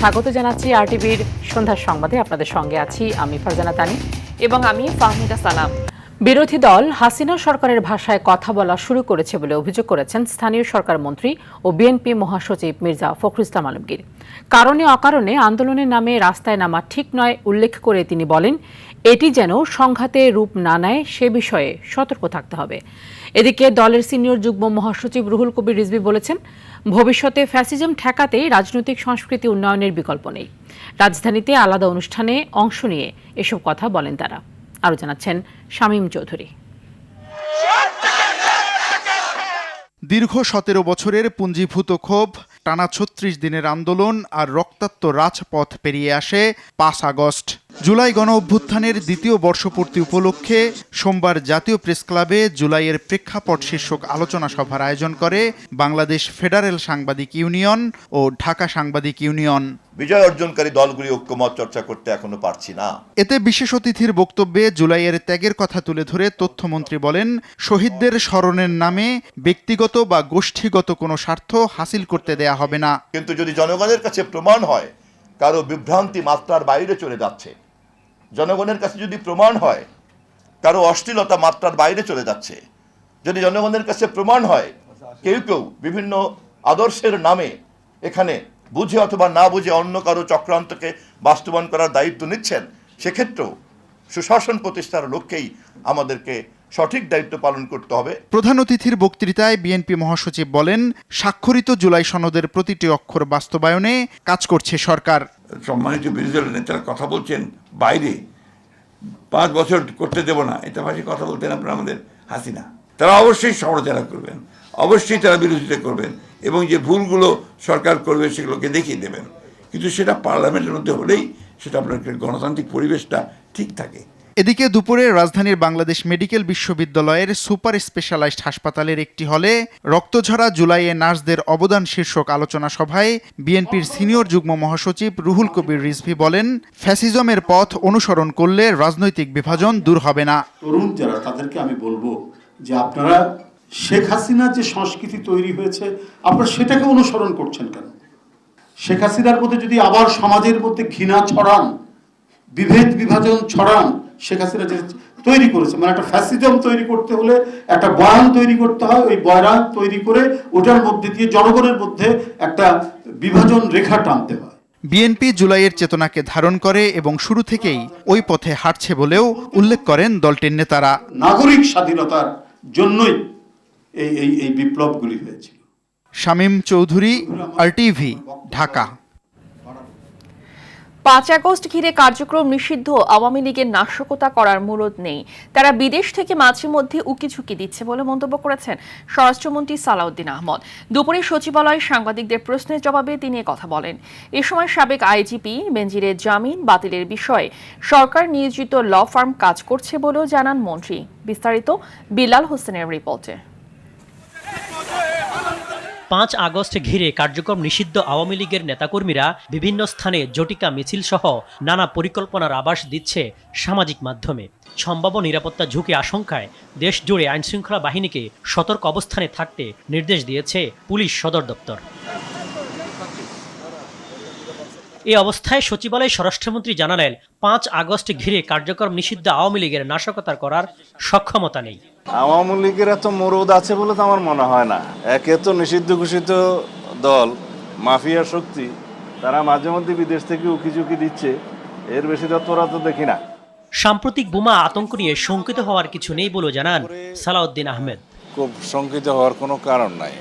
স্বাগত জানাচ্ছি আরটিভির সন্ধ্যার সংবাদে। আপনাদের সঙ্গে আছি আমি ফারজানা তানি এবং আমি ফাহমিদা সালাম। বিরোধী দল হাসিনা সরকারের ভাষায় কথা বলা শুরু করেছে বলে অভিযোগ করেছেন স্থানীয় সরকার মন্ত্রী ও বিএনপি মহাসচিব মির্জা ফখরুল ইসলাম আলমগীর। কারণে অকারণে আন্দোলনের নামে রাস্তায় নামা ঠিক নয় উল্লেখ করে তিনি বলেন, এটি যেন সংঘাতে রূপ না নেয় সে বিষয়ে সতর্ক থাকতে হবে। এদিকে দলের সিনিয়র যুগ্ম মহাসচিব রুহুল কবির রিজভী বলেছেন, ভবিষ্যতে ফ্যাসিজম ঠেকাতেই রাজনৈতিক সংস্কৃতি উন্নয়নের বিকল্প নেই। রাজধানীতে আলাদা অনুষ্ঠানে অংশ নিয়ে এসব কথা বলেন তারা। আরও জানাচ্ছেন শামীম চৌধুরী। দীর্ঘ 17 বছরের পুঞ্জীভূত ক্ষোভ, টানা 36 দিনের আন্দোলন আর রক্তাক্ত রাজপথ পেরিয়ে আসে 5 আগস্ট। জুলাই গণ অভ্যুত্থানের দ্বিতীয় বর্ষপূর্তি উপলক্ষে সোমবার জাতীয় প্রেস ক্লাবে জুলাইয়ের প্রেক্ষাপট শীর্ষক আলোচনা সভার আয়োজন করে বাংলাদেশ ফেডারেল সাংবাদিক ইউনিয়ন ও ঢাকা সাংবাদিক ইউনিয়ন। বিজয় অর্জনকারী দলগুলি ঐক্যমত চর্চা করতে এখনো পারছি না। এতে বিশেষ অতিথির বক্তব্যে জুলাইয়ের ত্যাগের কথা তুলে ধরে তথ্যমন্ত্রী বলেন, শহীদদের স্মরণের নামে ব্যক্তিগত বা গোষ্ঠীগত কোনো স্বার্থ হাসিল করতে দেয়া হবে না। কিন্তু যদি জনগণের কাছে প্রমাণ হয় কারো বিভ্রান্তি মাত্রার বাইরে চলে যাচ্ছে, জনগণের কাছে যদি প্রমাণ হয় কারো অশ্লীলতা মাত্রার বাইরে চলে যাচ্ছে, যদি জনগণের কাছে প্রমাণ হয় কেউ কেউ বিভিন্ন আদর্শের নামে এখানে বুঝে অথবা না বুঝে অন্য কারো চক্রান্তকে বাস্তবায়ন করার দায়িত্ব নিচ্ছেন, সেক্ষেত্রেও সুশাসন প্রতিষ্ঠার লক্ষ্যেই আমাদেরকে সঠিক দায়িত্ব পালন করতে হবে। প্রধান অতিথির বক্তৃতায় বিএনপি মহাসচিব বলেন, স্বাক্ষরিত জুলাই সনদের প্রতিটি অক্ষর বাস্তবায়নে কাজ করছে সরকার। সম্মানিত বিরোধী দলের নেতারা কথা বলছেন বাইরে 5 বছর করতে দেব না, এটা ভাষী কথা বলতেন আপনারা আমাদের হাসিনা। তারা অবশ্যই সমালোচনা করবেন, অবশ্যই তারা বিরোধিতা করবেন এবং যে ভুলগুলো সরকার করবে সেগুলোকে দেখিয়ে দেবেন, কিন্তু সেটা পার্লামেন্টের মধ্যে হলেই সেটা আপনার গণতান্ত্রিক পরিবেশটা ঠিক থাকে। এদিকে দুপুরে রাজধানীর বাংলাদেশ মেডিকেল বিশ্ববিদ্যালয়ের সুপার স্পেশালাইজড হাসপাতালের একটি হলে রক্তঝরা জুলাইয়ে নার্সদের অবদান শীর্ষক আলোচনা সভায় বিএনপির সিনিয়র যুগ্ম মহাসচিব রুহুল কবির রিজভী বলেন, ফ্যাসিজমের পথ অনুসরণ করলে রাজনৈতিক বিভাজন দূর হবে না। তরুণ যারা, তাদেরকে আমি বলবো যে আপনারা শেখ হাসিনার যে সংস্কৃতি তৈরি হয়েছে আপনারা সেটাকে অনুসরণ করছেন কেন? শেখ হাসিনার মধ্যে যদি আবার সমাজের মধ্যে ঘৃণা ছড়ান, বিভেদ বিভাজন ছড়ান, শেখ হাসিনা যে তৈরি করেছে, মানে একটা ফ্যাসিজম তৈরি করতে হলে একটা বয়ান তৈরি করতে হয়, ওই বয়ান তৈরি করে ওটার মধ্যে দিয়ে জনগণের মধ্যে একটা বিভাজন রেখা টানতে হয়। বিএনপি জুলাইয়ের চেতনাকে ধারণ করে এবং শুরু থেকেই ওই পথে হাঁটছে বলেও উল্লেখ করেন দলটির নেতারা। নাগরিক স্বাধীনতার জন্যই এই বিপ্লবগুলি হয়েছিল। শামীম চৌধুরী, আরটিভি, ঢাকা। 5 আগস্ট ঘিরে কার্যক্রম নিষিদ্ধ আওয়ামী লীগের নাশকতা করার মুরদ নেই। তারা বিদেশ থেকে মাঝে মধ্যে উকিঝুঁকি দিচ্ছে বলে মন্তব্য করেছেন স্বরাষ্ট্রমন্ত্রী সালাউদ্দিন আহমদ। দুপুরে সচিবালয়ে সাংবাদিকদের প্রশ্নের জবাবে তিনি কথা বলেন। এ সময় সাবেক আইজিপি বেনজিরের জামিন বাতিলের বিষয়ে সরকার নিয়োজিত ল ফার্ম কাজ করছে বলেও জানান মন্ত্রী। বিস্তারিত বিলাল হোসেনের রিপোর্টে। 5 আগস্ট ঘিরে কার্যক্রম নিষিদ্ধ আওয়ামী লীগের নেতাকর্মীরা বিভিন্ন স্থানে জটিকা মিছিল সহ নানা পরিকল্পনার আভাস দিচ্ছে সামাজিক মাধ্যমে। সম্ভাব্য নিরাপত্তা ঝুঁকি আশঙ্কায় দেশ জুড়ে আইনশৃঙ্খলা বাহিনীকে সতর্ক অবস্থানে থাকতে নির্দেশ দিয়েছে পুলিশ সদর দপ্তর। এই অবস্থায় সচিবালয়ে স্বরাষ্ট্রমন্ত্রী জানালেন, 5 আগস্ট ঘিরে কার্যক্রম নিষিদ্ধ আওয়ামী লীগের নাশকতা করার সক্ষমতা নেই। আওয়ামী লীগের এত মরদ আছে বলে তো আমার মনে হয় না। একে তো নিষিদ্ধ ঘোষিত দল, মাফিয়া শক্তি, তারা মাঝে মধ্যে বিদেশ থেকে উকিঝুঁকি দিচ্ছে, এর বেশি তৎপরতা তো দেখি না। সাম্প্রতিক বোমা আতঙ্ক নিয়ে শঙ্কিত হওয়ার কিছু নেই বলে জানান সালাউদ্দিন আহমেদ। খুব শঙ্কিত হওয়ার কোনো কারণ নাই।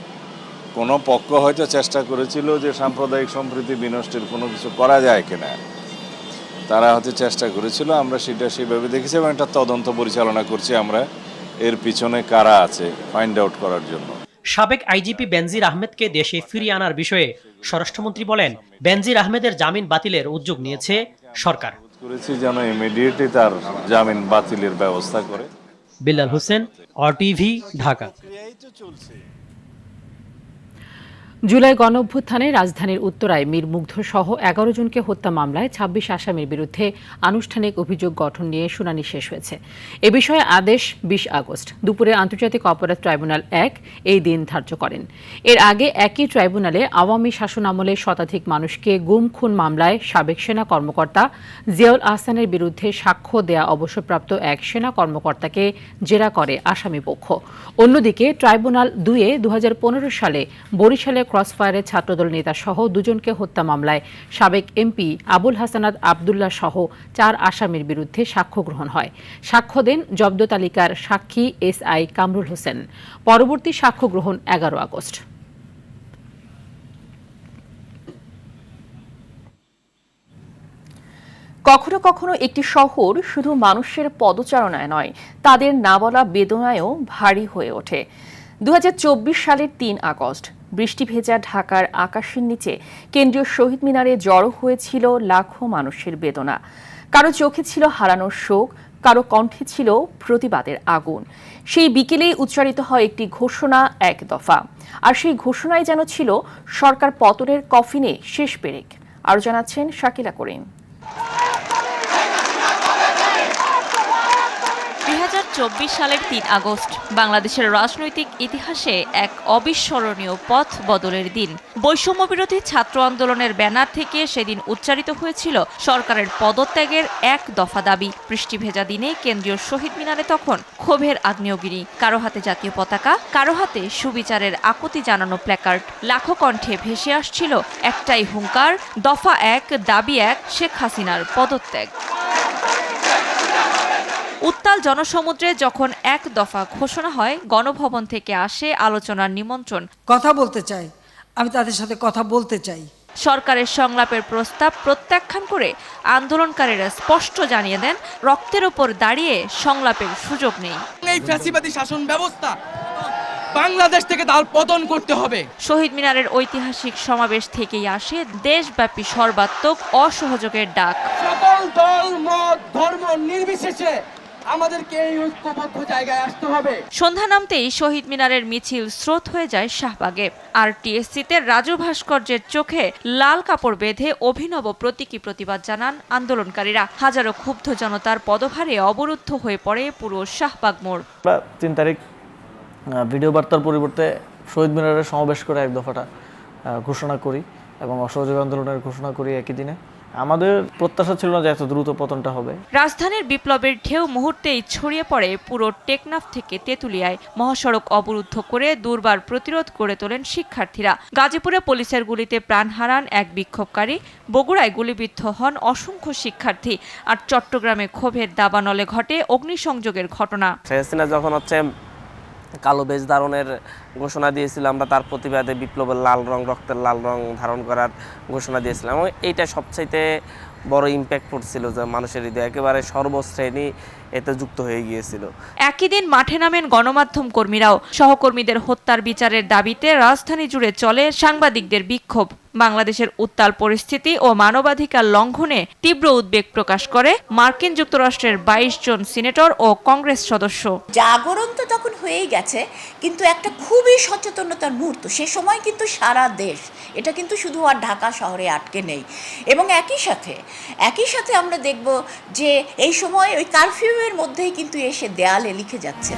কোনো পক্ষ হয়তো চেষ্টা করেছিল যে সাম্প্রদায়িক সম্প্রীতি বিনষ্টের কোনো কিছু করা যায় কিনা, তারা হয়তো চেষ্টা করেছিল, আমরা সেটা সেভাবে দেখেছি এবং একটা তদন্ত পরিচালনা করছি আমরা এর পিছনে কারা আছে ফাইন্ড আউট করার জন্য। সাবেক আইজিপি বেনজির আহমেদকে দেশে ফিরিয়ে আনার বিষয়ে স্বরাষ্ট্রমন্ত্রী বলেন, বেনজির আহমেদের জামিন বাতিলের উদ্যোগ নিয়েছে সরকার। করেছি যেন ইমিডিয়েটলি তার জামিন বাতিলের ব্যবস্থা করে। বিলাল হোসেন, আরটিভি, ঢাকা। জুলাই গণঅভ্যুত্থানে রাজধানীর উত্তরায় মীর মুগ্ধ সহ ১১ জনকে হত্যা মামলায় ২৬ আসামির বিরুদ্ধে আনুষ্ঠানিক অভিযোগ গঠন নিয়ে শুনানি শেষ হয়েছে। এ বিষয়ে আদেশ ২০ আগস্ট দুপুরে আন্তর্জাতিক অপরাধ ট্রাইব্যুনাল ১ এই দিন ধার্য করেন। এর আগে একই ট্রাইব্যুনালে আওয়ামী শাসনামলে শতাধিক মানুষকে গুম খুন মামলায় সাবেক সেনা কর্মকর্তা জিয়াউল আহসানের বিরুদ্ধে সাক্ষ্য দেয়া অবসরপ্রাপ্ত এক সেনা কর্মকর্তাকে জেরা করে আসামিপক্ষ। অন্যদিকে ট্রাইব্যুনাল ২-এ ২০১৫ সালে বরিশালে ক্রসফায়ারের ছাত্রদল নেতা সহ ২ জনকে হত্যা মামলায় সাবেক এমপি আবুল হাসানাত আবদুল্লাহ সহ ৪ আসামির বিরুদ্ধে সাক্ষ্য গ্রহণ হয়। সাক্ষ্য দেন জব্দ তালিকার সাক্ষী SI কামরুল হোসেন। পরবর্তী সাক্ষ্য গ্রহণ ১১ আগস্ট। কখনো কখনো একটি শহর শুধু মানুষের পদচারণায় নয়, তাদের না বলা বেদনায়ও ভারী হয়ে ওঠে। ২০২৪ সালের ৩ আগস্ট বৃষ্টি ভেজা ঢাকার আকাশের নিচে কেন্দ্রীয় শহীদ মিনারে জড়ো হয়েছিল লাখো মানুষের বেদনা। কারো চোখে ছিল হারানোর শোক, কারো কণ্ঠে ছিল প্রতিবাদের আগুন। সেই বিকেলেই উচ্চারিত হয় একটি ঘোষণা, এক দফা। আর সেই ঘোষণায় যেন ছিল সরকার পতনের কফিনে শেষ পেরেক। আরও জানাচ্ছেন শাকিলা করিম। ২০২৪ সালের ৩ আগস্ট বাংলাদেশের রাজনৈতিক ইতিহাসে এক অবিস্মরণীয় পথ বদলের দিন। বৈষম্যবিরোধী ছাত্র আন্দোলনের ব্যানার থেকে সেদিন উচ্চারিত হয়েছিল সরকারের পদত্যাগের এক দফা দাবি। বৃষ্টি ভেজা দিনে কেন্দ্রীয় শহীদ মিনারে তখন ক্ষোভের আগ্নেয়গিরি, কারো হাতে জাতীয় পতাকা, কারো হাতে সুবিচারের আকুতি জানানো প্ল্যাকার্ড। লাখো কণ্ঠে ভেসে আসছিল একটাই হুঙ্কার, দফা ১, দাবি ১, শেখ হাসিনার পদত্যাগ। উত্তাল জনসমুদ্রে যখন এক দফা ঘোষণা হয়, গণভবন থেকে আসে আলোচনার নিমন্ত্রণ। কথা বলতে চাই, আমি তাদের সাথে কথা বলতে চাই। সরকারের সংলাপের প্রস্তাব প্রত্যাখ্যান করে আন্দোলনকারীরা স্পষ্ট জানিয়ে দেন, রক্তের ওপর দাঁড়িয়ে সংলাপের সুযোগ নেই। এই ফ্যাসিবাদী শাসন ব্যবস্থা বাংলাদেশ থেকে তার পতন করতে হবে। শহীদ মিনারের ঐতিহাসিক সমাবেশ থেকেই আসে দেশব্যাপী সর্বাত্মক অসহযোগের ডাক। সকল দল, মত, ধর্ম নির্বিশেষে আমাদেরকে এই ঐক্যবদ্ধ জায়গায় আসতে হবে। সন্ধ্যা নামতেই শহীদ মিনারের মিছিল স্রোত হয়ে যায় শাহবাগে। আর টিএসসিতে রাজু ভাস্কর্যের চোখে লাল কাপড় বেঁধে অভিনব প্রতীকী প্রতিবাদ জানান আন্দোলনকারীরা। হাজারো ক্ষুব্ধ জনতার পদভারে অবরুদ্ধ হয়ে পড়ে পুরো শাহবাগ মোড়। ৩ তারিখ ভিডিও বার্তার পরিবর্তে শহীদ মিনারে সমাবেশ করে এক দফাটা ঘোষণা করি এবং অসহযোগ আন্দোলনের ঘোষণা করি একই দিনে। আমাদের প্রত্যাশা ছিল না যে এত দ্রুত পতনটা হবে। রাজধানীর বিপ্লবের ঢেউ মুহূর্তেই ছড়িয়ে পড়ে পুরো টেকনাফ থেকে তেঁতুলিয়ায়। মহাসড়ক অবরুদ্ধ করে দুর্বার প্রতিরোধ করে তোলেন শিক্ষার্থীরা। গাজীপুরে পুলিশের গুলিতে প্রাণ হারান এক বিক্ষোভকারী, বগুড়ায় গুলিবিদ্ধ হন অসংখ্য শিক্ষার্থী, আর চট্টগ্রামে ক্ষোভের দাবানলে ঘটে অগ্নিসংযোগের ঘটনা। যখন কালো বেশ ধারণের ঘোষণা দিয়েছিল, আমরা তার প্রতিবাদে বিপ্লবের লাল রং, রক্তের লাল রং ধারণ করার ঘোষণা দিয়েছিলাম। এইটা সবচাইতে বড় ইম্প্যাক্ট পড়ছিল, যে মানুষের হৃদয়ে একেবারে সর্বশ্রেণী এতে যুক্ত হয়ে গিয়েছিল। একই দিন মাঠে নামেন গণমাধ্যম কর্মীরাও। সহকর্মীদের হত্যার বিচারের দাবিতে রাজধানী জুড়ে চলে সাংবাদিকদের বিক্ষোভ। বাংলাদেশের উত্তাল পরিস্থিতি ও মানবাধিকার লঙ্ঘনে তীব্র উদ্বেগ প্রকাশ করে মার্কিন যুক্তরাষ্ট্রের ২২ জন সিনেটর ও কংগ্রেস সদস্য। জাগরণ তো তখন হয়েই গেছে, কিন্তু একটা খুবই সচেতনতার মুহূর্ত। সে সময় কিন্তু সারা দেশ, এটা কিন্তু শুধু আর ঢাকা শহরে আটকে নেই। এবং একই সাথে আমরা দেখব যে এই সময় ওই কারফিউয়ের মধ্যেই কিন্তু এসে দেয়ালে লিখে যাচ্ছে।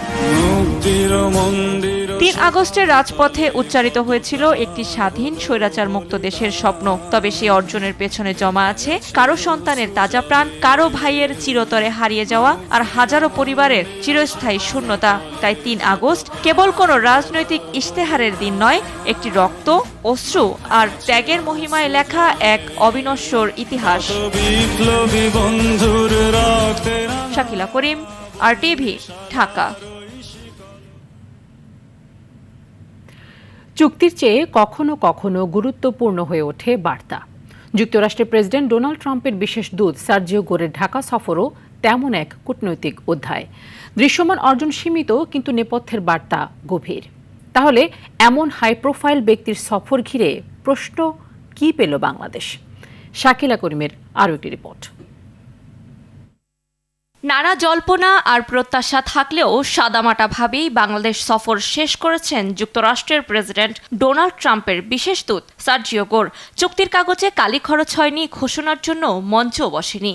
৩ আগস্টের রাজপথে উচ্চারিত হয়েছিল একটি স্বাধীন স্বৈরাচার মুক্ত দেশের স্বপ্ন। তবে সেই অর্জনের পেছনে জমা আছে কারো সন্তানের তাজা প্রাণ, কারো ভাইয়ের চিরতরে হারিয়ে যাওয়া, আর হাজারো পরিবারের চিরস্থায়ী শূন্যতা। তাই ৩ আগস্ট কেবল কোনো রাজনৈতিক ইশতেহারের দিন নয়, একটি রক্ত, অশ্রু আর ত্যাগের মহিমায় লেখা এক অবিনশ্বর ইতিহাস। শাকিলা করিম, RTV, ঢাকা। চুক্তির চেয়ে কখনো কখনো গুরুত্বপূর্ণ হয়ে ওঠে বার্তা। যুক্তরাষ্ট্রের প্রেসিডেন্ট ডোনাল্ড ট্রাম্পের বিশেষ দূত সার্জিও গোরের ঢাকা সফরও তেমন এক কূটনৈতিক অধ্যায়। দৃশ্যমান অর্জন সীমিত, কিন্তু নেপথ্যের বার্তা গভীর। তাহলে এমন হাই প্রোফাইল ব্যক্তির সফর ঘিরে প্রশ্ন কি পেল বাংলাদেশ? শাকিলা করিমের আরও একটি রিপোর্ট। নানা জল্পনা আর প্রত্যাশা থাকলেও সাদামাটাভাবেই বাংলাদেশ সফর শেষ করেছেন যুক্তরাষ্ট্রের প্রেসিডেন্ট ডোনাল্ড ট্রাম্পের বিশেষ দূত সার্জিও গোর। চুক্তির কাগজে কালি খরচ হয়নি, ঘোষণার জন্য মঞ্চও বসেনি।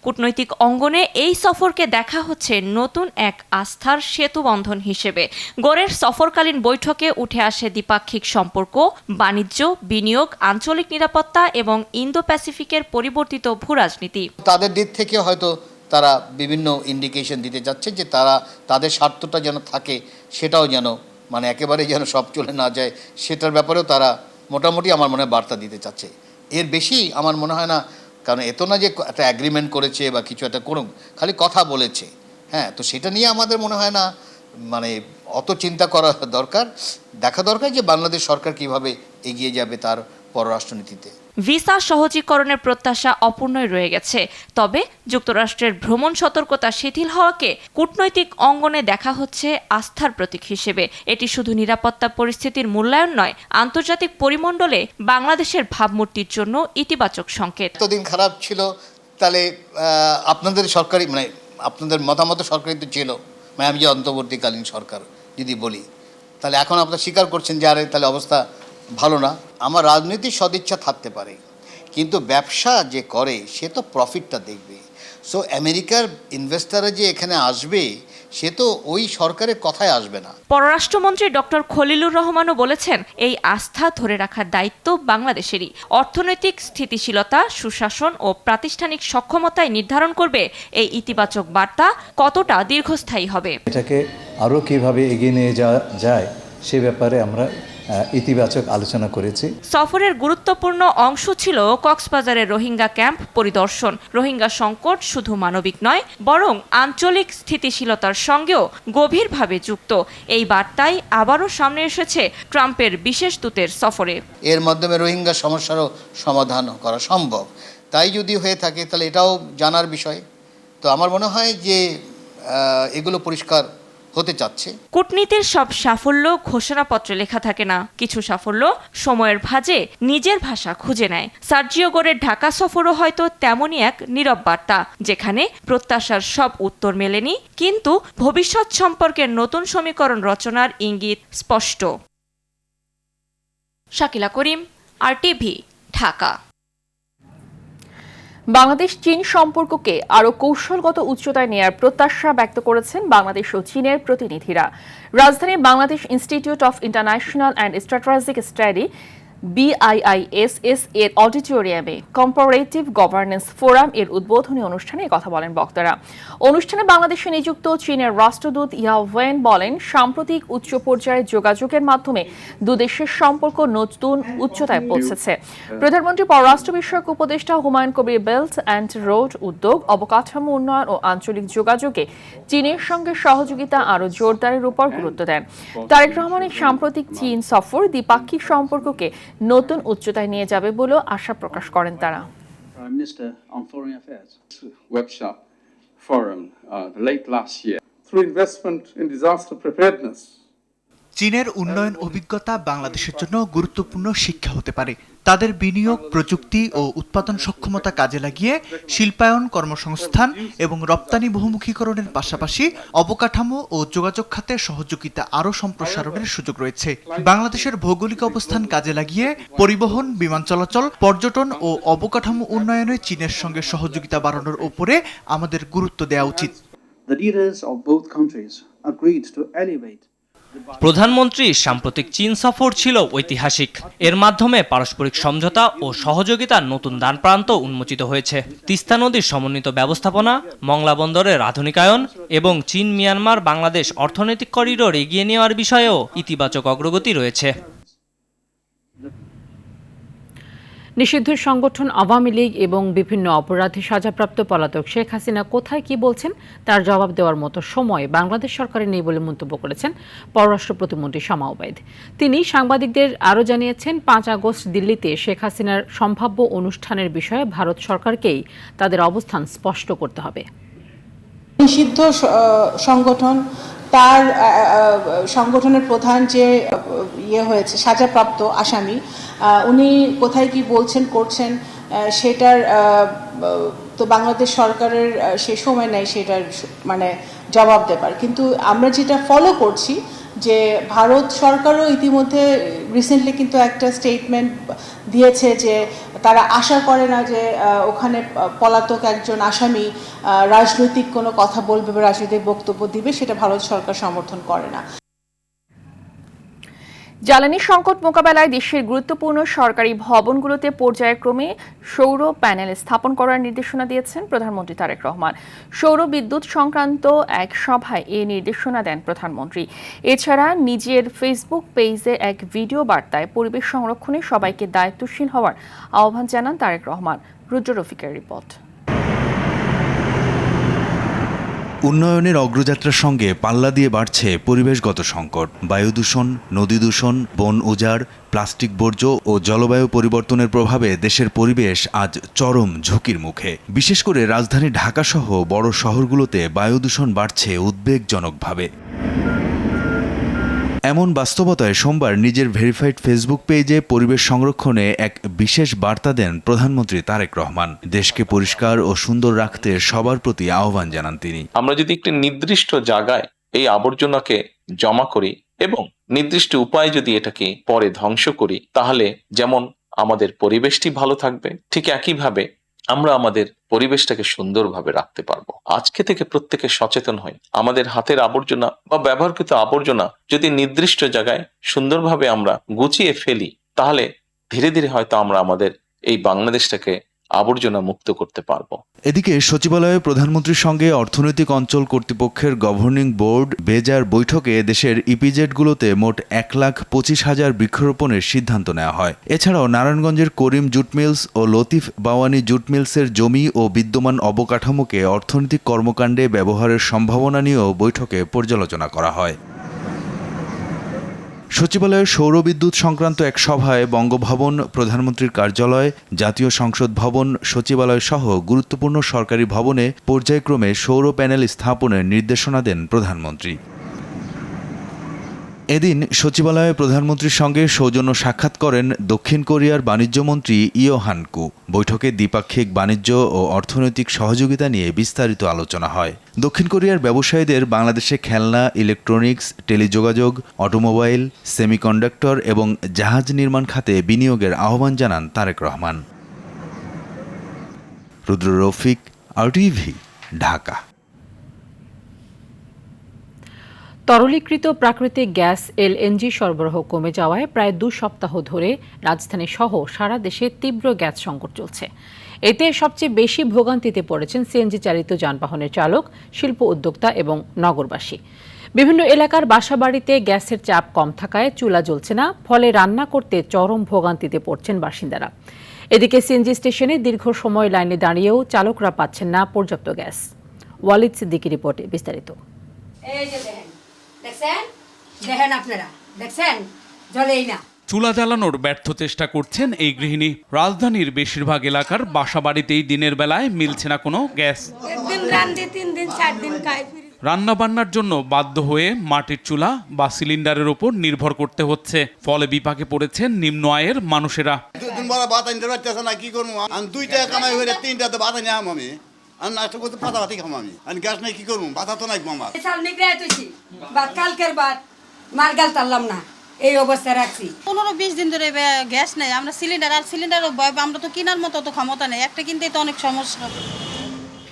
কূটনৈতিক অঙ্গনে এই সফরকে দেখা হচ্ছে নতুন এক আস্থার সেতুবন্ধন হিসেবে। গোরের সফরকালীন বৈঠকে উঠে আসে দ্বিপাক্ষিক সম্পর্ক, বাণিজ্য, বিনিয়োগ, আঞ্চলিক নিরাপত্তা এবং ইন্দো প্যাসিফিকের পরিবর্তিত ভূরাজনীতি। তাদের দিক থেকে হয়তো তারা বিভিন্ন ইন্ডিকেশন দিতে যাচ্ছে যে তারা তাদের স্বার্থটা যেন থাকে, সেটাও যেন মানে একেবারে যেন সব চলে না যায়, সেটার ব্যাপারেও তারা মোটামুটি আমার মনে হয় বার্তা দিতে চাচ্ছে। এর বেশি আমার মনে হয় না, কারণ এত না যে একটা অ্যাগ্রিমেন্ট করেছে বা কিছু একটা করুক, খালি কথা বলেছে। হ্যাঁ, তো সেটা নিয়ে আমাদের মনে হয় না মানে অত চিন্তা করা দরকার। দেখা দরকার যে বাংলাদেশ সরকার কিভাবে এগিয়ে যাবে তার পররাষ্ট্রনীতিতে। ভিসা সহজীকরণের প্রত্যাশা অপূর্ণই রয়ে গেছে। তবে যুক্তরাষ্ট্রের ভ্রমণ সতর্কতা শিথিল হওয়াকে কূটনৈতিক অঙ্গনে দেখা হচ্ছে আস্থার প্রতীক হিসেবে। এটি শুধু নিরাপত্তা পরিস্থিতির মূল্যায়ন নয়, আন্তর্জাতিক পরিমণ্ডলে বাংলাদেশের ভাবমূর্তির জন্য ইতিবাচক সংকেত। এতদিন খারাপ ছিল, তাহলে আপনাদের সরকারি মানে আপনাদের মতামত সরকারি তো ছিল, মানে আমি যে অন্তর্বর্তীকালীন সরকার যদি বলি, তাহলে এখন আপনারা স্বীকার করছেন যে আরে তাহলে অবস্থা ভালো না। আমার রাজনীতির সদিচ্ছা থাকতে পারে, কিন্তু ব্যবসা যে করে সে তো প্রফিটটা দেখবে। সো আমেরিকার ইনভেস্টাররা যে এখানে আসবে সে তো ওই সরকারের কথায় আসবে না। পররাষ্ট্রমন্ত্রী ডক্টর খলিলুর রহমানও বলেছেন, এই আস্থা ধরে রাখার দায়িত্ব বাংলাদেশেরই। অর্থনৈতিক স্থিতিশীলতা, সুশাসন ও প্রাতিষ্ঠানিক সক্ষমতায় নির্ধারণ করবে এই ইতিবাচক বার্তা কতটা দীর্ঘস্থায়ী হবে। এটাকে আরও কিভাবে এগিয়ে নিয়ে যাওয়া যায় সে ব্যাপারে আমরা ইতিবাচক আলোচনা করেছি। সফরের গুরুত্বপূর্ণ অংশ ছিল কক্সবাজারের রোহিঙ্গা ক্যাম্প পরিদর্শন। রোহিঙ্গা সংকট শুধু মানবিক নয়, বরং আঞ্চলিক স্থিতিশীলতার সঙ্গেও গভীরভাবে যুক্ত। এই বার্তাই আবারও সামনে এসেছে ট্রাম্পের বিশেষ দূতের সফরে। এর মাধ্যমে রোহিঙ্গা সমস্যারও সমাধান করা সম্ভব। তাই যদি হয়ে থাকে তাহলে এটাও জানার বিষয়। তো আমার মনে হয় যে এগুলো পরিষ্কার হতে চাচ্ছে। কূটনীতির সব সাফল্য ঘোষণাপত্রে লেখা থাকে না, কিছু সাফল্য সময়ের ভাঁজে নিজের ভাষা খুঁজে নেয়। সার্জিও গোরের ঢাকা সফরও হয়তো তেমনই এক নীরব বার্তা, যেখানে প্রত্যাশার সব উত্তর মেলেনি, কিন্তু ভবিষ্যৎ সম্পর্কের নতুন সমীকরণ রচনার ইঙ্গিত স্পষ্ট। শাকিলা করিম, RTV, ঢাকা। বাংলাদেশ চীন সম্পর্ককে আরও কৌশলগত উচ্চতায় নেয়ার প্রত্যাশা ব্যক্ত করেছেন বাংলাদেশ ও চীনের প্রতিনিধিরা। রাজধানীর Bangladesh institute of international and strategic study BIISS এর অডিটোরিয়ামে কম্পারেটিভ গভর্নেন্স ফোরাম এর উদ্বোধনী অনুষ্ঠানে কথা বলেন বক্তারা। অনুষ্ঠানে বাংলাদেশে নিযুক্ত চীনের রাষ্ট্রদূত ইয়াও ওয়েন বলেন, সাম্প্রতিক উচ্চ পর্যায়ের যোগাযোগের মাধ্যমে দুদেশের সম্পর্ক নতুন উচ্চতায় পৌঁছেছে। প্রধানমন্ত্রী পররাষ্ট্র বিষয়ক উপদেষ্টা Humayun Kabir belt and road উদ্যোগ, অবকাঠামো উন্নয়ন ও আঞ্চলিক যোগাযোগে চীনের সঙ্গে সহযোগিতা আরও জোরদারের উপর গুরুত্ব দেন। তারেক রহমানের সাম্প্রতিক চীন সফর দ্বিপাক্ষিক সম্পর্ককে নতুন উচ্চতায় নিয়ে যাবে বলে আশা প্রকাশ করেন তারা। Prime Minister on Foreign Affairs workshop forum late last year through investment in disaster preparedness. চীনের উন্নয়ন অভিজ্ঞতা বাংলাদেশের জন্য গুরুত্বপূর্ণ শিক্ষা হতে পারে। তাদের বিনিয়োগ, প্রযুক্তি ও উৎপাদন সক্ষমতা কাজে লাগিয়ে শিল্পায়ন, কর্মসংস্থান এবং রপ্তানি বহুমুখীকরণের পাশাপাশি অবকাঠামো ও যোগাযোগ খাতে সহযোগিতা আরও সম্প্রসারণের সুযোগ রয়েছে। বাংলাদেশের ভৌগোলিক অবস্থান কাজে লাগিয়ে পরিবহন, বিমান চলাচল, পর্যটন ও অবকাঠামো উন্নয়নে চীনের সঙ্গে সহযোগিতা বাড়ানোর উপরে আমাদের গুরুত্ব দেওয়া উচিত। The leaders of both countries agreed to elevate প্রধানমন্ত্রীর সাম্প্রতিক চীন সফর ছিল ঐতিহাসিক। এর মাধ্যমে পারস্পরিক সমঝোতা ও সহযোগিতার নতুন দ্বারপ্রান্ত উন্মোচিত হয়েছে। তিস্তা নদীর সমন্বিত ব্যবস্থাপনা, মংলা বন্দরের আধুনিকায়ন এবং চীন মিয়ানমার বাংলাদেশ অর্থনৈতিক করিডোর এগিয়ে নেওয়ার বিষয়েও ইতিবাচক অগ্রগতি রয়েছে। নিষিদ্ধ সংগঠন আওয়ামী লীগ এবং বিভিন্ন অপরাধী সাজাপ্রাপ্ত পলাতক শেখ হাসিনা কোথায় কি বলছেন তার জবাব দেওয়ার মতো সময় বাংলাদেশ সরকারের নেই বলে মন্তব্য করেছেন পররাষ্ট্র প্রতিমন্ত্রী শামা ওবায়দ। তিনি সাংবাদিকদের আরও জানিয়েছেন, 5 আগস্ট দিল্লিতে শেখ হাসিনার সম্ভাব্য অনুষ্ঠানের বিষয়ে ভারত সরকারকেই তাদের অবস্থান স্পষ্ট করতে হবে। নিষিদ্ধ সংগঠন, তার সংগঠনের প্রধান যে হয়েছে সাজাপ্রাপ্ত আসামি, উনি কোথায় কি বলছেন করছেন সেটার তো বাংলাদেশ সরকারের সে সময় নেই সেটার মানে জবাব দেবার। কিন্তু আমরা যেটা ফলো করছি যে ভারত সরকারও ইতিমধ্যে রিসেন্টলি কিন্তু একটা স্টেটমেন্ট দিয়েছে যে তারা আশা করে না যে ওখানে পলাতক একজন আসামি রাজনৈতিক কোনো কথা বলবে বা রাজনৈতিক বক্তব্য দিবে, সেটা ভারত সরকার সমর্থন করে না। জ্বালানি সংকট মোকাবেলায় দেশের গুরুত্বপূর্ণ সরকারি ভবনগুলোতে পর্যায়ক্রমে সৌর প্যানেল স্থাপন করার নির্দেশনা দিয়েছেন প্রধানমন্ত্রী তারেক রহমান। সৌর বিদ্যুৎ সংক্রান্ত এক সভায় এ নির্দেশনা দেন প্রধানমন্ত্রী। এছাড়া নিজের ফেসবুক পেজে এক ভিডিও বার্তায় পরিবেশ সংরক্ষণে সবাইকে দায়িত্বশীল হওয়ার আহ্বান জানান তারেক রহমান। রুদ্র রফিকের রিপোর্ট। উন্নয়নের অগ্রযাত্রার সঙ্গে পাল্লা দিয়ে বাড়ছে পরিবেশগত সংকট। বায়ু দূষণ, নদী দূষণ, বন উজাড়, প্লাস্টিক বর্জ্য ও জলবায়ু পরিবর্তনের প্রভাবে দেশের পরিবেশ আজ চরম ঝুঁকির মুখে। বিশেষ করে রাজধানী ঢাকাসহ বড় শহরগুলোতে বায়ু দূষণ বাড়ছে উদ্বেগজনকভাবে। এমন বাস্তবতায় সোমবার নিজের ভেরিফাইড ফেসবুক পেজে পরিবেশ সংরক্ষণে এক বিশেষ বার্তা দেন প্রধানমন্ত্রী তারেক রহমান। দেশকে পরিষ্কার ও সুন্দর রাখতে সবার প্রতি আহ্বান জানান তিনি। আমরা যদি একটি নির্দিষ্ট জায়গায় এই আবর্জনাকে জমা করি এবং নির্দিষ্ট উপায়ে যদি এটাকে পরে ধ্বংস করি, তাহলে যেমন আমাদের পরিবেশটি ভালো থাকবে, ঠিক একইভাবে আমরা আমাদের পরিবেশটাকে সুন্দরভাবে রাখতে পারবো। আজকে থেকে প্রত্যেকে সচেতন হই। আমাদের হাতের আবর্জনা বা ব্যবহৃত আবর্জনা যদি নির্দিষ্ট জায়গায় সুন্দরভাবে আমরা গুছিয়ে ফেলি, তাহলে ধীরে ধীরে হয়তো আমরা আমাদের এই বাংলাদেশটাকে আবর্জনা মুক্ত করতে পারবো। এদিকে সচিবালয়ে প্রধানমন্ত্রীর সঙ্গে অর্থনৈতিক অঞ্চল কর্তৃপক্ষের গভর্নিং বোর্ড বেজার বৈঠকে দেশের ইপিজেডগুলোতে মোট 1,25,000 বৃক্ষরোপণের সিদ্ধান্ত নেওয়া হয়। এছাড়াও নারায়ণগঞ্জের করিম জুট মিলস ও লতিফ বাওয়ানি জুট মিলসের জমি ও বিদ্যমান অবকাঠামোকে অর্থনৈতিক কর্মকাণ্ডে ব্যবহারের সম্ভাবনা নিয়েও বৈঠকে পর্যালোচনা করা হয়। সচিবালয়ের সৌরবিদ্যুৎ সংক্রান্ত এক সভায় বঙ্গভবন, প্রধানমন্ত্রীর কার্যালয়, জাতীয় সংসদ ভবন, সচিবালয় সহ গুরুত্বপূর্ণ সরকারি ভবনে পর্যায়ক্রমে সৌর প্যানেল স্থাপনের নির্দেশনা দেন প্রধানমন্ত্রী। এদিন সচিবালয়ে প্রধানমন্ত্রীর সঙ্গে সৌজন্য সাক্ষাৎ করেন দক্ষিণ কোরিয়ার বাণিজ্যমন্ত্রী ইও হানকু। বৈঠকে দ্বিপাক্ষিক বাণিজ্য ও অর্থনৈতিক সহযোগিতা নিয়ে বিস্তারিত আলোচনা হয়। দক্ষিণ কোরিয়ার ব্যবসায়ীদের বাংলাদেশে খেলনা, ইলেকট্রনিক্স, টেলিযোগাযোগ, অটোমোবাইল, সেমিকন্ডাক্টর এবং জাহাজ নির্মাণ খাতে বিনিয়োগের আহ্বান জানান তারেক রহমান। রুদ্র রফিক, RTV, ঢাকা। তরলীকৃত প্রাকৃতিক গ্যাস LNG সরবরাহ কমে যাওয়ায় প্রায় 2 সপ্তাহ ধরে রাজধানী সহ সারা দেশে তীব্র গ্যাস সংকট চলছে। এতে সবচেয়ে বেশি ভোগান্তিতে পড়েছেন CNG চালিত যানবাহনের চালক, শিল্প উদ্যোক্তা এবং নগরবাসী। বিভিন্ন এলাকার বাসাবাড়িতে গ্যাসের চাপ কম থাকায় চুলা জ্বলছে না, ফলে রান্না করতে চরম ভোগান্তিতে পড়ছেন বাসিন্দারা। এদিকে CNG স্টেশনে দীর্ঘ সময় লাইনে দাঁড়িয়েও চালকরা পাচ্ছেন না পর্যাপ্ত গ্যাস। ওয়ালিদ সিদ্দিকী রিপোর্টে বিস্তারিত। দেখেন আপনারা, দেখছেন জ্বলেই না। চুলা জ্বালানোর ব্যর্থ চেষ্টা করছেন এই গৃহিণী। রাজধানীর বেশিরভাগ এলাকার বাসাবাড়িতেই দিনের বেলায় মিলছে না কোনো গ্যাস। একদিন রান্ধে 3 দিন 4 দিন খাই। রান্না বান্নার জন্য বাধ্য হয়ে মাটির চুলা বা সিলিন্ডারের উপর নির্ভর করতে হচ্ছে। ফলে বিপাকে পড়েছেন নিম্ন আয়ের মানুষেরা। কি করবো, 2 টাকা কামাই হয়ে 3 টাকা ভাত আনি আমি আর নাস্তা করতে পাতা ভাতি খাম আমি। গ্যাস নাই, কি করবো, ভাতা তো নাই আমার। চাল নিগড়ে আইতেছি, ভাত কালকের ভাত মার গাল তারলাম না, এই অবস্থা রাখছি। 15-20 দিন ধরে গ্যাস নাই। আমরা সিলিন্ডার আমরা তো কেনার মতো তো ক্ষমতা নেই, একটা কিনতেই তো অনেক সমস্যা।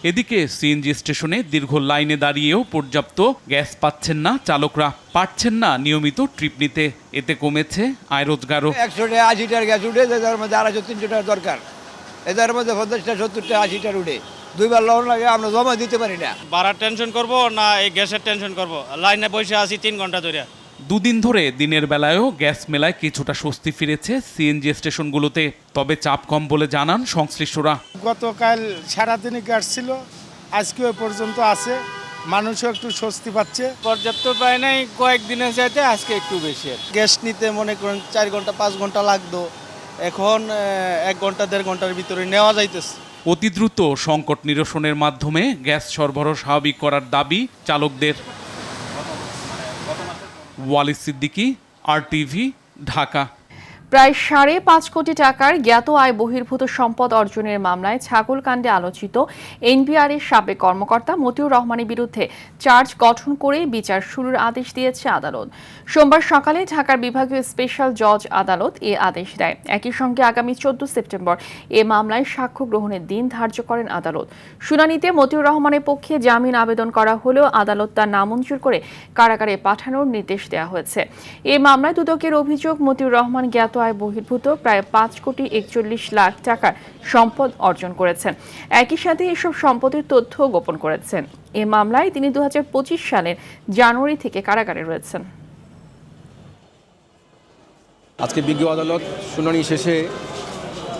এদিকে CNG স্টেশনে দীর্ঘ লাইনে দাঁড়িয়েও পর্যাপ্ত গ্যাস পাচ্ছেন না চালকরা, পাচ্ছেন না নিয়মিত ট্রিপ নিতে। এতে কমেছে আয় রোজগারও। 180 টাকার গ্যাস উঠে, যার মধ্যে 250-300 টাকা দরকার, এদের মধ্যে 50টা 70টা 80টা উঠে, 2 বার লোন লাগে, আমরা জমা দিতে পারি না। ভাড়ার টেনশন করবো না এই গ্যাসের টেনশন করবো? লাইনে বসে আছি 3 ঘন্টা ধরে। 2 দিন ধরে দিনের বেলায়ও গ্যাস মেলায় কিছুটা স্বস্তি ফিরেছে CNG স্টেশনগুলোতে, তবে চাপ কম বলে জানান সংশ্লিষ্টরা। গতকাল সারাদিনই গ্যাস ছিল, আজকে ওই পর্যন্ত আছে, মানুষও একটু স্বস্তি পাচ্ছে। পর্যাপ্ত পায় নাই, কয়েকদিনের চাইতে আজকে একটু বেশি। গ্যাস নিতে মনে করেন 4 ঘন্টা 5 ঘন্টা লাগতো, এখন 1 ঘন্টা 1.5 ঘন্টার ভিতরে নেওয়া যাইতেছে। অতি দ্রুত সংকট নিরসনের মাধ্যমে গ্যাস সরবরাহ স্বাভাবিক করার দাবি চালকদের। ওয়ালিদ সিদ্দিকী, RTV, ঢাকা। প্রায় 5.5 কোটি টাকার জ্ঞাত আয় বহির্ভূত সম্পদ অর্জনের মামলায় ছাগলকাণ্ডে আলোচিত এনবিআরের সাবেক কর্মকর্তা মতিউর রহমানের বিরুদ্ধে চার্জ গঠন করে বিচার শুরুর আদেশ দিয়েছে আদালত। সোমবার সকালে ঢাকার বিভাগীয় স্পেশাল জজ আদালত এ আদেশ দেয়। একই সঙ্গে আগামী 14 সেপ্টেম্বর এ মামলায় সাক্ষ্য গ্রহণের দিন ধার্য করেন আদালত। শুনানিতে মতিউর রহমানের পক্ষে জামিন আবেদন করা হলেও আদালত তা নামঞ্জুর করে কারাগারে পাঠানোর নির্দেশ দেওয়া হয়েছে। এ মামলায় দুদকের অভিযোগ, মতিউর রহমান জ্ঞাত আয় বহির্ভূত প্রায় 5.41 লাখ টাকার সম্পদ অর্জন করেছেন। একই সাথে এসব সম্পদের তথ্য গোপন করেছেন। এ মামলায় তিনি 2025 সালের জানুয়ারি থেকে কারাগারে রয়েছেন। আজকে বিজ্ঞ আদালত শুনানি শেষে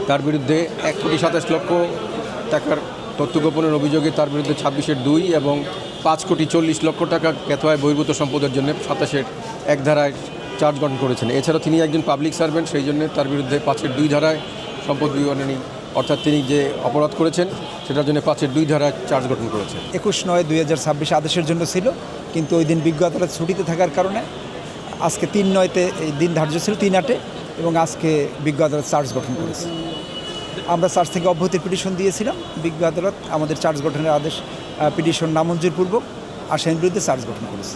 তার বিরুদ্ধে 1,27,00,000 টাকার তথ্য গোপনের অভিযোগে তার বিরুদ্ধে 26(2) এবং 5,40,00,000 টাকা জ্ঞাত আয় বহির্ভূত সম্পদের জন্য 27(1) ধারায় চার্জ গঠন করেছেন। এছাড়াও তিনি একজন পাবলিক সার্ভেন্ট, সেই জন্য তার বিরুদ্ধে 5(2) ধারায় সম্পদ বিবরণী, অর্থাৎ তিনি যে অপরাধ করেছেন সেটার জন্য 5(2) ধারায় চার্জ গঠন করেছেন। 21/9/2026 আদেশের জন্য ছিল, কিন্তু ওই দিন বিজ্ঞ আদালত ছুটিতে থাকার কারণে আজকে 3/9-তে এই দিন ধার্য ছিল, 3/8, এবং আজকে বিজ্ঞ আদালত চার্জ গঠন করেছে। আমরা চার্জ থেকে অব্যাহতির পিটিশন দিয়েছিলাম। বিজ্ঞ আদালত আমাদের চার্জ গঠনের আদেশ পিটিশন নামঞ্জুরপূর্বক আসামির বিরুদ্ধে চার্জ গঠন করেছে।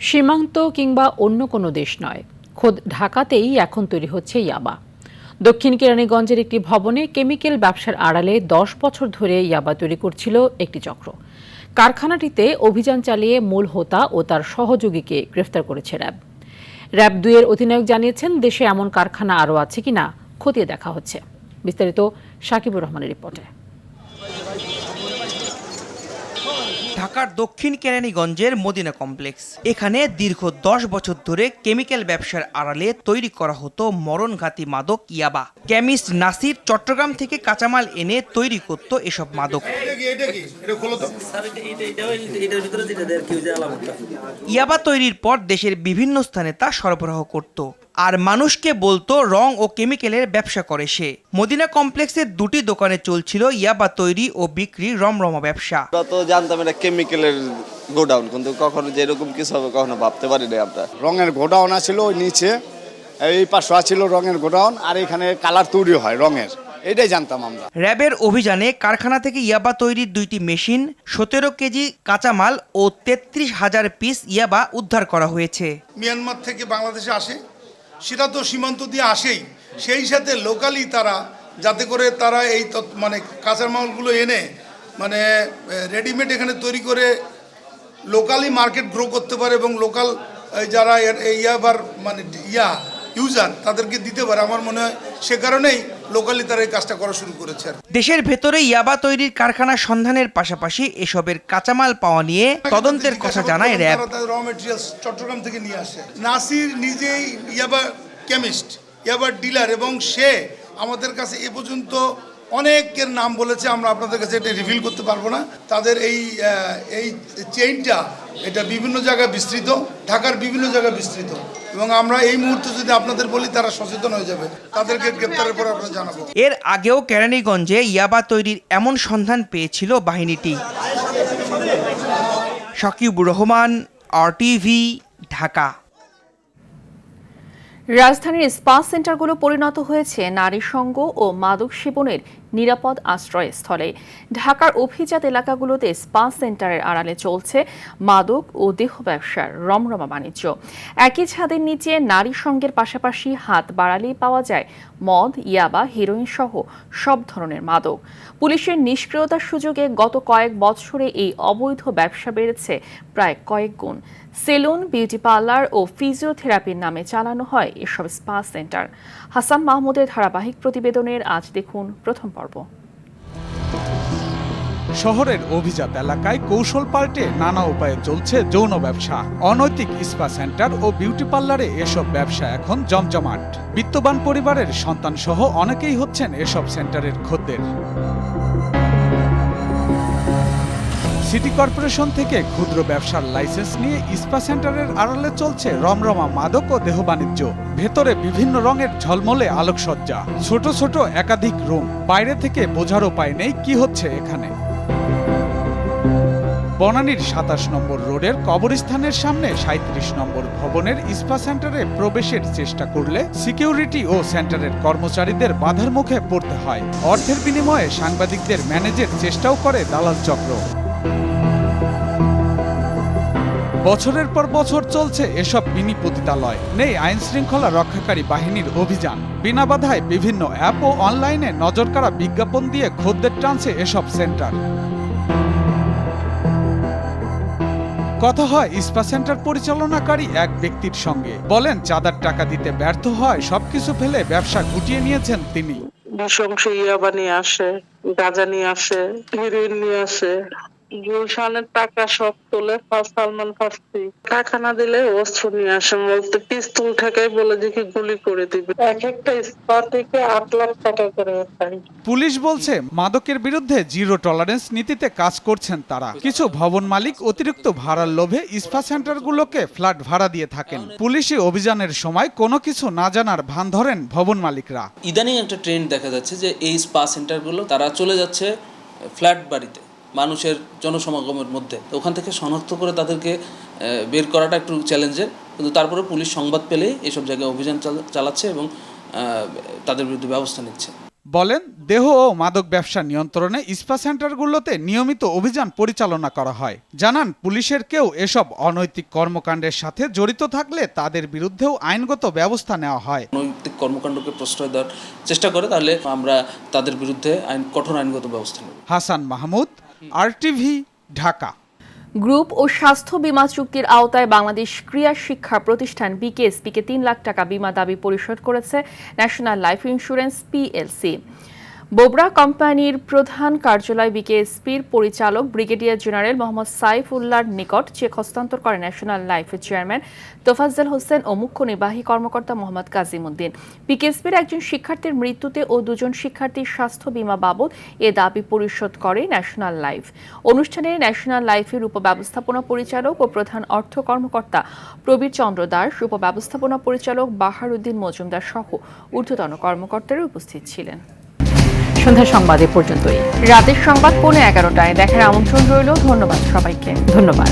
সীমান্ত কিংবা অন্য কোনো দেশ নয়, খোদ ঢাকাতেই এখন তৈরি হচ্ছে ইয়াবা। দক্ষিণ কেরানীগঞ্জের একটি ভবনে কেমিক্যাল ব্যবসার আড়ালে 10 বছর ধরে ইয়াবা তৈরি করছিল একটি চক্র। কারখানাটিতে অভিযান চালিয়ে মূল হোতা ও তার সহযোগীকে গ্রেফতার করেছে র্যাব। র্যাব 2 এর অধিনায়ক জানিয়েছেন, দেশে এমন কারখানা আরও আছে কিনা খতিয়ে দেখা হচ্ছে। বিস্তারিত সাকিবুর রহমানের রিপোর্টে। ঢাকার দক্ষিণ কেরানীগঞ্জের মদিনা কমপ্লেক্স, এখানে দীর্ঘ 10 বছর ধরে কেমিক্যাল ব্যবসার আড়ালে তৈরি করা হতো মরণঘাতী মাদক ইয়াবা। কেমিস্ট নাসির চট্টগ্রাম থেকে কাঁচামাল এনে তৈরি করত এসব মাদক। ইয়াবা তৈরির পর দেশের বিভিন্ন স্থানে তা সরবরাহ করত আর মানুষকে বলতো রং ও কেমিক্যালের ব্যবসা করে সে। মদিনা কমপ্লেক্সের 2টি দোকানে চলছিল ইয়াবা তৈরি ও বিক্রি রমরমা ব্যবসা। আমরা তো জানতাম এটা কেমিক্যালের গোডাউন, কিন্তু কখনো যেরকম কিছু হবে কখনো ভাবতে পারিনি আমরা। রঙের গোডাউন আছিল ওই নিচে, এই পাশে ছিল রঙের গোডাউন, আর এখানে কালার তৈরি হয় রঙের, এটাই জানতাম আমরা। র্যাবের অভিযানে কারখানা থেকে ইয়াবা তৈরির 2টি মেশিন, 17 কেজি কাঁচামাল ও 33,000 পিস ইয়াবা উদ্ধার করা হয়েছে। মিয়ানমার থেকে বাংলাদেশে আসে, সেটা তো সীমান্ত দিয়ে আসেই, সেই সাথে লোকালি তারা যাতে করে তারা এই মানে কাঁচামালগুলো এনে মানে রেডিমেড এখানে তৈরি করে লোকালি মার্কেট গ্রো করতে পারে এবং লোকাল যারা ইয়াবার মানে ইউজার তাদেরকে দিতে পারে। আমার মনে হয় সে কারণেই লোকালি তারা এই কাজটা করা শুরু করেছে। দেশের ভেতরে ইয়াবা তৈরির কারখানা সন্ধানের পাশাপাশি এসবের কাঁচামাল পাওয়া নিয়ে তদন্তের কথা জানায় র্যাব। র মেটেরিয়ালস চট্টগ্রাম থেকে নিয়ে আসে। নাসির নিজেই ইয়াবা কেমিস্ট, ইয়াবার ডিলার, এবং সে আমাদের কাছে এ পর্যন্ত অনেকের নাম বলেছে, আমরা আপনাদের কাছে এটা রিভিল করতে পারবো না। তাদের এই চেইনটা এটা বিভিন্ন জায়গায় বিস্তৃত, ঢাকার বিভিন্ন জায়গায় বিস্তৃত, এবং আমরা এই মুহূর্তে যদি আপনাদের বলি তারা সচেতন হয়ে যাবে, তাদেরকে গ্রেপ্তারের পর আমরা জানাবো। এর আগেও কেরানীগঞ্জে ইয়াবা তৈরির এমন সন্ধান পেয়েছিল বাহিনীটি। সাকিবুর রহমান, RTV, ঢাকা। রাজধানীর স্পা সেন্টারগুলো পরিণত হয়েছে নারী সঙ্গ ও মাদক সেবনের নিরাপদ আশ্রয়স্থলে। ঢাকার অভিজাত এলাকাগুলোতে স্পা সেন্টারের আড়ালে চলছে মাদক ও দেহ ব্যবসার রমরমা বাণিজ্য। একই ছাদের নিচে নারী সঙ্গের পাশাপাশি হাত বাড়ালেই পাওয়া যায় মদ, ইয়াবা, হেরোইন সহ সব ধরনের মাদক। পুলিশের নিষ্ক্রিয়তার সুযোগে গত কয়েক বছরে এই অবৈধ ব্যবসা বেড়েছে প্রায় কয়েক গুণ। সেলুন, বিউটি পার্লার ও ফিজিওথেরাপির নামে চালানো হয় এসব স্পা সেন্টার। হাসান মাহমুদের ধারাবাহিক প্রতিবেদনের আজ দেখুন প্রথম পর্ব। শহরের অভিজাত এলাকায় কৌশল পাল্টে নানা উপায়ে চলছে যৌন ব্যবসা। অনৈতিক স্পা সেন্টার ও বিউটি পার্লারে এসব ব্যবসা এখন জমজমাট। বিত্তবান পরিবারের সন্তান সহ অনেকেই হচ্ছেন এসব সেন্টারের খদ্দের। সিটি কর্পোরেশন থেকে ক্ষুদ্র ব্যবসার লাইসেন্স নিয়ে স্পা সেন্টারের আড়ালে চলছে রমরমা মাদক ও দেহ বাণিজ্য। ভেতরে বিভিন্ন রঙের ঝলমলে আলোকসজ্জা, ছোট ছোট একাধিক রুম। বাইরে থেকে বোঝার উপায় নেই কি হচ্ছে এখানে। বনানীর ২৭ নম্বর রোডের কবরস্থানের সামনে ৩৭ নম্বর ভবনের ইস্পা সেন্টারে প্রবেশের চেষ্টা করলে সিকিউরিটি ও সেন্টারের কর্মচারীদের বাধার মুখে পড়তে হয়। অর্থের বিনিময়ে সাংবাদিকদের ম্যানেজের চেষ্টাও করে দালাল চক্র। বছরের পর বছর চলছে এসব মিনি পতিতালয়, নেই আইন শৃঙ্খলা রক্ষাকারী বাহিনীর অভিযান। বিনা বাধায় বিভিন্ন অ্যাপ ও অনলাইনে নজরকাড়া বিজ্ঞাপন দিয়ে খদ্দের টানছে এসব সেন্টার। কথা হয় ইস্পা সেন্টার পরিচালনাকারী এক ব্যক্তির সঙ্গে, বলেন চাঁদার টাকা দিতে ব্যর্থ হয় সবকিছু ফেলে ব্যবসা গুটিয়ে নিয়েছেন তিনি। নৃশংস ইয়াবা নিয়ে আসে, গাঁজা নিয়ে আসে, হিরোইন নিয়ে আসে, গুলশানের টাকা সব তোলে সালমান ফার্সি। টাকা না দিলে অস্ত্র নিয়ে আসে, বলতে পিস্তল ঠেকাই বলে দেখি গুলি করে দিবে। এক একটা স্পা থেকে ৮ লাখ টাকা করে পাই। পুলিশ বলছে মাদকের বিরুদ্ধে জিরো টলারেন্স নীতিতে কাজ করছেন তারা। কিছু ভবন মালিক অতিরিক্ত ভাড়ার লোভে ইস্পা সেন্টারগুলোকে ফ্ল্যাট ভাড়া দিয়ে থাকেন। পুলিশি অভিযানের সময় কোনো কিছু না জানার ভান ধরেন ভবন মালিকরা। ইদানিং একটা ট্রেন্ড দেখা যাচ্ছে যে এই স্পা সেন্টারগুলো তারা চলে যাচ্ছে ফ্ল্যাট বাড়িতে মানুষের জনসমাগমের মধ্যে, ওখান থেকে শনাক্ত করে তাদেরকে বের করাটা একটু চ্যালেঞ্জের, কিন্তু তারপরে পুলিশ সংবাদ পেলে এসব জায়গায় অভিযান চালাচ্ছে এবং তাদের বিরুদ্ধে ব্যবস্থা নিচ্ছে। বলেন দেহ ও মাদক ব্যবসা নিয়ন্ত্রণে ইস্পা সেন্টারগুলোতে নিয়মিত অভিযান পরিচালনা করা হয়। জানান পুলিশের কেউ এসব অনৈতিক কর্মকাণ্ডের সাথে জড়িত থাকলে তাদের বিরুদ্ধেও আইনগত ব্যবস্থা নেওয়া হয়। অনৈতিক কর্মকাণ্ডকে প্রশ্রয় দেওয়ার চেষ্টা করে তাহলে আমরা তাদের বিরুদ্ধে কঠোর আইনগত ব্যবস্থা নেব। হাসান মাহমুদ, RTV, ঢাকা। গ্রুপ ও স্বাস্থ্য বীমা চুক্তির আওতায় বাংলাদেশ ক্রীড়া শিক্ষা প্রতিষ্ঠান বিকেএসপিকে ৩ লাখ টাকা বীমা দাবি পরিশোধ করেছে ন্যাশনাল লাইফ ইন্স্যুরেন্স PLC। বোবরা কোম্পানির প্রধান কার্যালয় বিকেএসপির পরিচালক ব্রিগেডিয়ার জেনারেল মোহাম্মদ সাইফ উল্লাহর নিকট চেক হস্তান্তর করে ন্যাশনাল লাইফের চেয়ারম্যান তোফাজ্জল হোসেন ও মুখ্য নির্বাহী কর্মকর্তা মোহাম্মদ কাজিমউদ্দিন। বিকেএসপির একজন শিক্ষার্থীর মৃত্যুতে ও 2 জন শিক্ষার্থীর স্বাস্থ্য বীমা বাবদ এ দাবি পরিশোধ করে ন্যাশনাল লাইফ। অনুষ্ঠানে ন্যাশনাল লাইফের উপব্যবস্থাপনা পরিচালক ও প্রধান অর্থ কর্মকর্তা প্রবীর চন্দ্র দাস, উপব্যবস্থাপনা পরিচালক বাহারউদ্দিন মজুমদার সহ ঊর্ধ্বতন কর্মকর্তারা উপস্থিত ছিলেন। সন্ধ্যা সংবাদ এ পর্যন্তই। রাতের সংবাদ 11:15টায় দেখার আমন্ত্রণ রইল। ধন্যবাদ সবাইকে। ধন্যবাদ।